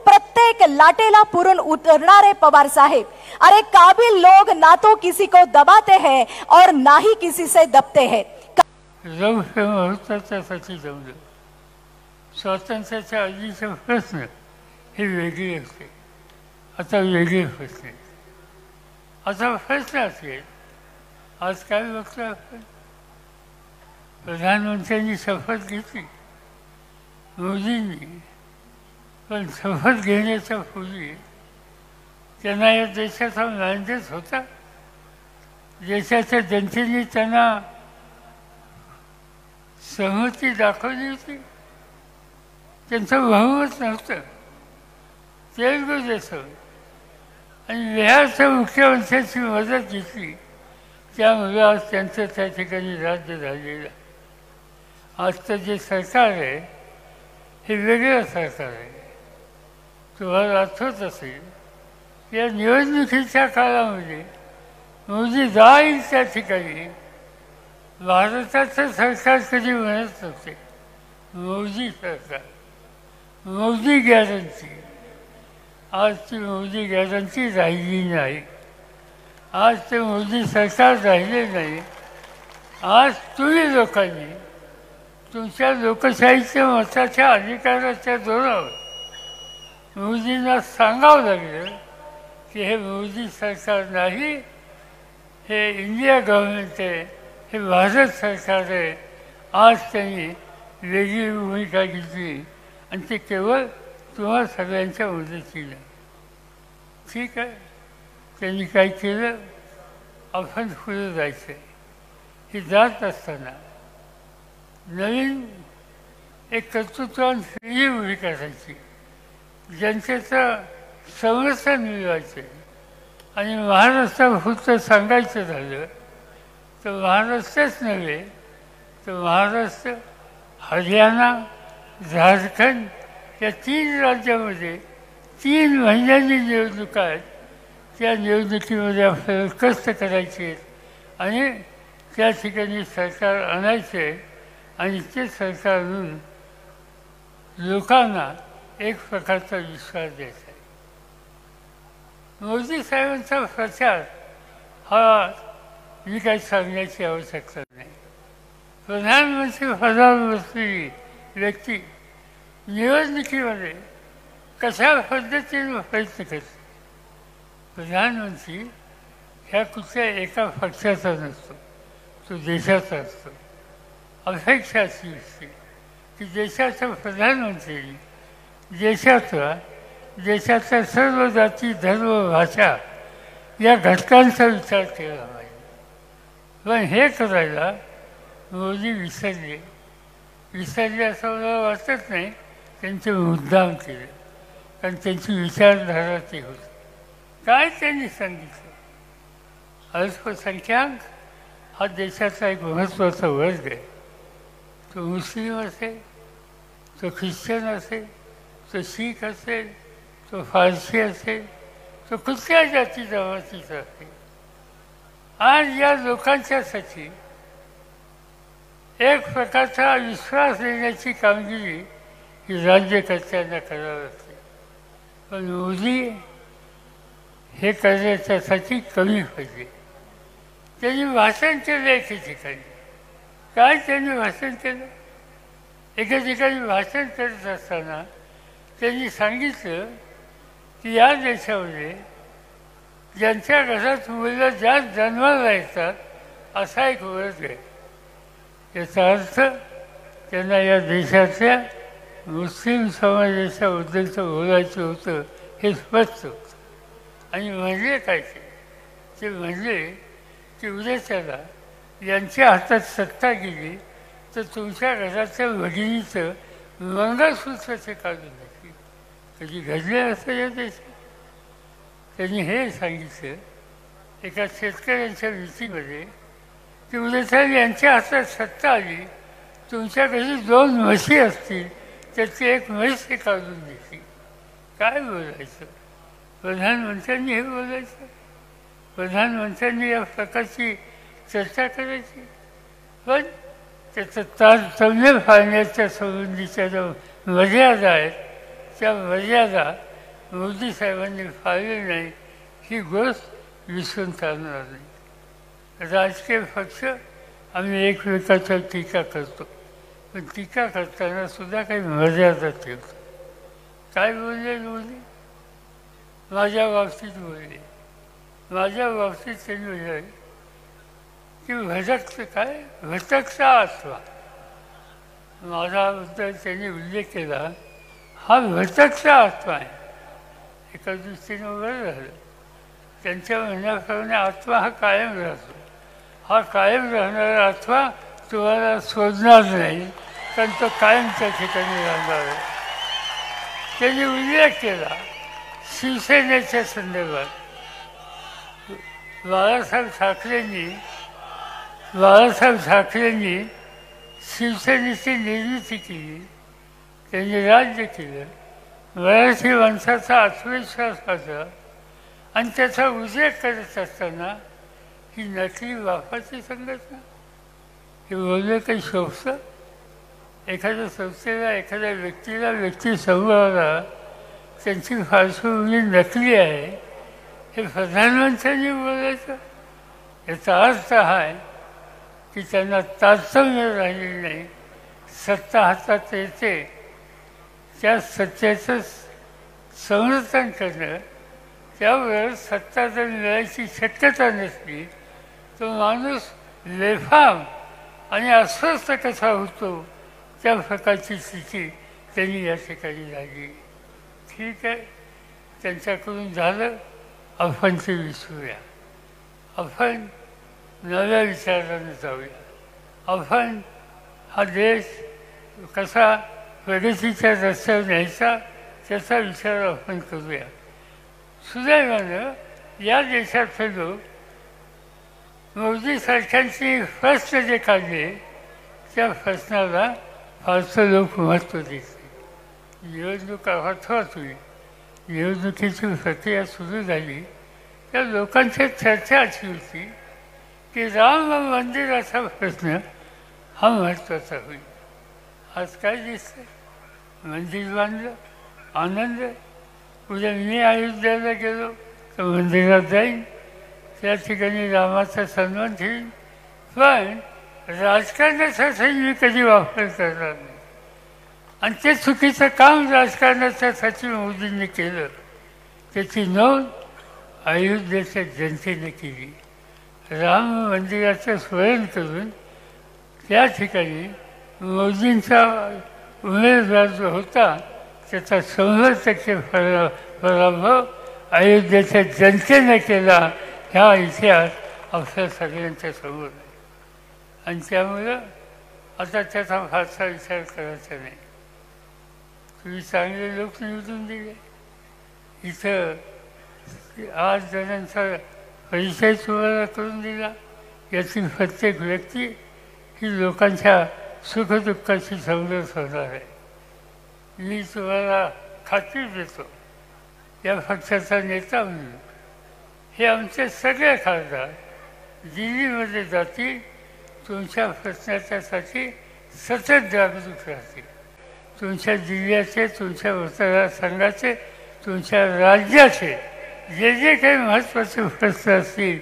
प्रत्येक लाटेला पुरून उतरणारे पवार साहेब, अरे काबिल लोग ना तो किसी को दबाते हैं और ना ही किसी से दबते हैं। मुहूर्तासाठी जमलं. स्वातंत्र्याच्या आधीचे प्रश्न हे वेगळे होते, आता वेगळे होते. आता प्रश्न असेल, आज काय बघतो आपण, प्रधानमंत्र्यांनी शपथ घेतली मोदींनी, पण शपथ घेण्याच्या पूर्वी त्यांना या देशाचा मॅन्डेट होता. देशाच्या जनतेने त्यांना सहमती दाखवली होती. त्यांचं बहुमत नव्हतं. तेलगू देशम आणि बिहारच्या मुख्यमंत्र्यांची मदत घेतली, त्यामुळे आज त्यांचं त्या ठिकाणी राज्य झालेलं. आजचं जे सरकार आहे हे वेगळं सरकार आहे. तुम्हाला आठवत असेल, या निवडणुकीच्या काळामध्ये मोदी जाईल त्या ठिकाणी भारताचं सरकार कधी म्हणत नव्हते मोदी सरकार, मोदी गॅरंटी. आज ती मोदी गॅरंटी राहिली नाही. आज ते मोदी सरकार राहिले नाही. आज तुम्ही लोकांनी तुमच्या लोकशाहीच्या मताच्या अधिकाराच्या जोरावर मोदींना सांगावं लागलं की हे मोदी सरकार नाही, हे इंडिया गव्हर्नमेंट आहे, हे भारत सरकार आहे. आज त्यांनी वेगळी भूमिका घेतली आणि ते केवळ तुम्हा सगळ्यांच्या मदतीला. ठीक आहे, त्यांनी काय केलं, आपण पुढे जायचं आहे. हे जात असताना नवीन एक कर्तृत्वान वेगळी उभी करायची, जनतेचं समर्थन मिळवायचं. आणि महाराष्ट्रापुरतं सांगायचं झालं तर महाराष्ट्रच नव्हे तर महाराष्ट्र, हरियाणा, झारखंड या 3 राज्यामध्ये 3 महिन्यांनी निवडणुका आहेत. त्या निवडणुकीमध्ये आपल्याला कष्ट करायचे आहेत आणि त्या ठिकाणी सरकार आणायचे आणि ते सरकार आणून लोकांना एक प्रकारचा विश्वास द्यायचा आहे. मोदी साहेबांचा प्रचार हा मी काही सांगण्याची आवश्यकता नाही. प्रधानमंत्री पदावर बसलेली व्यक्ती निवडणुकीमध्ये कशा पद्धतीने प्रयत्न करते. प्रधानमंत्री ह्या कुठल्या एका पक्षाचा नसतो, तो देशाचा असतो. अपेक्षा अशी असते की देशाच्या प्रधानमंत्र्यांनी देशाच्या सर्व जाती, धर्म, भाषा या घटकांचा विचार केला पाहिजे. पण हे करायला मोदी विसरले असं मला वाटत नाही. त्यांचे मुद्दाम केले, कारण त्यांची विचारधारा ती होती. काय त्यांनी सांगितलं, अल्पसंख्याक हा देशाचा एक महत्त्वाचा वर्ग आहे. तो मुस्लिम असेल, तो ख्रिश्चन असेल, तो शीख असेल, तो फारसी असेल, तो कुठल्या जाती जमातीचा असेल. आज या लोकांच्यासाठी एक प्रकारचा विश्वास देण्याची कामगिरी ही राज्यकर्त्यांना करावी लागते. पण मोदी हे करण्याच्यासाठी कमी पाहिजे. त्यांनी भाषण केलं एके ठिकाणी. काय त्यांनी भाषण केलं, एका ठिकाणी भाषण करत असताना त्यांनी सांगितलं की या देशामध्ये ज्यांच्या घरात मुलं जास्त जन्माला येतात असा एक वर्ग आहे. याचा अर्थ त्यांना या देशातल्या मुस्लिम समाजाच्याबद्दलचं बोलायचं होतं हे स्पष्ट होतं. आणि म्हणजे काय ते म्हणजे की उद्या त्याला यांच्या हातात सत्ता गेली तर तुमच्या घराच्या भगिनीचं मंगळसूत्र ते काढून घेतली. कधी घडलं असं या देशात. त्यांनी हे सांगितलं एका शेतकऱ्यांच्या मीटिंगमध्ये की उद्या यांच्या हातात सत्ता आली, तुमच्या घरी 2 म्हशी असतील त्याची एक म्हैस ते काढून घेतली. काय बोलायचं, प्रधानमंत्र्यांनी हे बोलायचं, प्रधानमंत्र्यांनी या प्रकारची चर्चा करायची. पण त्याचं तारतम्य पाळण्याच्या संबंधीच्या ज्या मर्यादा आहेत त्या मर्यादा मोदी साहेबांनी पाळली नाही ही गोष्ट विसरून चालणार नाही. राजकीय पक्ष आम्ही एकमेकाच्या टीका करतो, पण टीका करताना सुद्धा काही मर्यादा ठेवतो. काय बोलले मोदी? माझ्या बाबतीत बोलले. माझ्या बाबतीत त्यांनी बोलले की भटकचा आत्मा. माझ्याबद्दल त्यांनी उल्लेख केला, हा भटकचा आत्मा आहे. एका दृष्टीने बरं झालं. त्यांच्या म्हणण्याप्रमाणे आत्मा हा कायम राहतो. हा कायम राहणारा आत्मा तुम्हाला शोधणार नाही, कारण तो कायम त्या ठिकाणी राहणार आहे. त्यांनी उल्लेख केला शिवसेनेच्या संदर्भात. बाळासाहेब ठाकरेंनी शिवसेनेची निर्मिती केली, त्यांनी राज्य केलं. मराठी माणसाचा आत्मविश्वास वाढला आणि त्याचा उल्लेख करत असताना ही नकली बापाची संघटना हे बोलणं काही शोभतं? एखाद्या संस्थेला, एखाद्या व्यक्तीला, व्यक्ती समूहाला त्यांची पार्श्वभूमी नकली आहे हे प्रधानमंत्र्यांनी बोलायचं? याचा अर्थ हा आहे की त्यांना तारतम्य राहिलेलं नाही. सत्ता हातात येते, त्या सत्तेचं संरक्षण करणं, त्यावर सत्ता जर मिळायची शक्यता नसली तो माणूस बेफाम आणि अस्वस्थ कसा होतो त्या प्रकारची स्थिती त्यांनी या ठिकाणी झाली. ठीक आहे, त्यांच्याकडून झालं, आपण ते विसरूया. आपण नव्या विचारानं जाऊया. आपण हा देश कसा प्रगतीच्या रस्त्यावर न्यायचा त्याचा विचार आपण करूया. सुदैवानं या देशातले लोक मोदी सरकारची प्रश्न जे काढले त्या प्रश्नाला फारसं लोक महत्त्व देत नाही. निवडणूक अर्थात होईल, निवडणुकीची प्रक्रिया सुरू झाली त्या लोकांची चर्चा अशी होती की राम मंदिराचा प्रश्न हा महत्त्वाचा होईल. आज काय दिसतंय? मंदिर बांधलं, आनंद. उद्या मी अयोध्याला गेलो तर मंदिरात जाईन, त्या ठिकाणी रामाचा सन्मान ठेवीन, पण राजकारणासाठी मी कधी वापर करणार नाही. आणि ते चुकीचं काम राजकारणासाठी मोदींनी केलं त्याची नोंद अयोध्येच्या जनतेने केली. राम मंदिराचं स्मरण करून त्या ठिकाणी मोदींचा उमेदवार जो होता त्याचा 100% पराभव अयोध्येच्या जनतेने केला. ह्या इतिहास आपल्या सगळ्यांच्या समोर आहे आणि त्यामुळं आता त्याचा फारसा विचार करायचा नाही. तुम्ही चांगले लोक निवडून दिले. इथं 8 जणांचा परिचय तुम्हाला करून दिला. यातील प्रत्येक व्यक्ती ही लोकांच्या सुखदुःखाशी समरस होणार आहे. मी तुम्हाला खात्री देतो, या पक्षाचा नेता म्हणून हे आमचे सगळे खासदार दिल्लीमध्ये जातील, तुमच्या प्रश्नाच्यासाठी सतत जागरूक राहतील. तुमच्या जिल्ह्याचे, तुमच्या मतदारसंघाचे, तुमच्या राज्याचे जे जे काही महत्त्वाचे प्रश्न असतील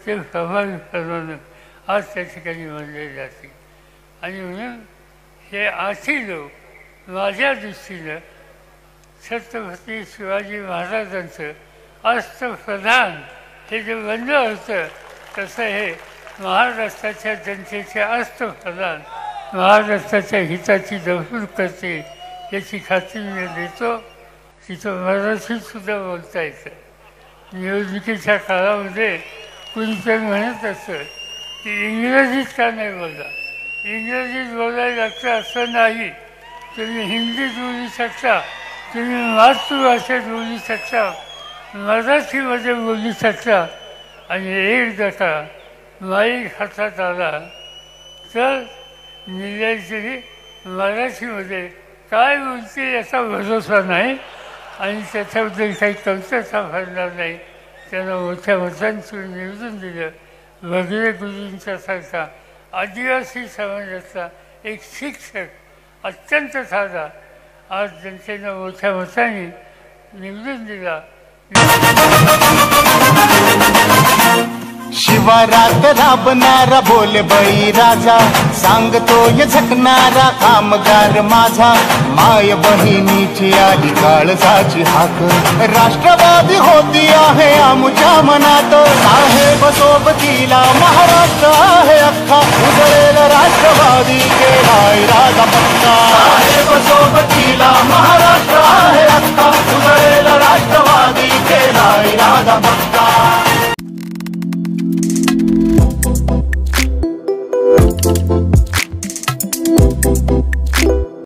ते प्रभावीपणानं आज त्या ठिकाणी मांडले जातील. आणि म्हणून हे 8ही लोक माझ्या दृष्टीनं छत्रपती शिवाजी महाराजांचं अष्टप्रधान हे जे बनलं होतं तसं हे महाराष्ट्राच्या जनतेचे अष्टप्रधान महाराष्ट्राच्या हिताची जपून करते याची खात्री मी देतो. तिथं मराठीतसुद्धा बोलता येतं. निवडणुकीच्या काळामध्ये कुणीतरी म्हणत असतं की इंग्रजीत का नाही बोलला. इंग्रजीत बोलायला लागतं असं नाही. तुम्ही हिंदीत बोलू शकता, तुम्ही मातृभाषेत बोलू शकता, मराठीमध्ये बोलू शकता. आणि एकदा का माईक हातात आला तर निलेशजी मराठीमध्ये काय बोलते याचा भरोसा नाही आणि त्याच्याबद्दल काही कमतरता भरणार नाही. त्यांना मोठ्या मतांचं निवडून दिलं. भगवे गुरूंच्या सारखा आदिवासी समाजाचा एक शिक्षक अत्यंत साधा आज जनतेनं मोठ्या मताने निवडून दिला. शिवारात राबणारा बोल बळी राजा, सांगतोय झकणारा कामगार माझा. माय बहिणीची आली काळजाची हाक, राष्ट्रवादी होती आहे आमच्या मनात. साहेब सोबतीला महाराष्ट्र आहे अख्खा, उजळेल राष्ट्रवादी केलाय राजा पक्का. साहेब सोबतीला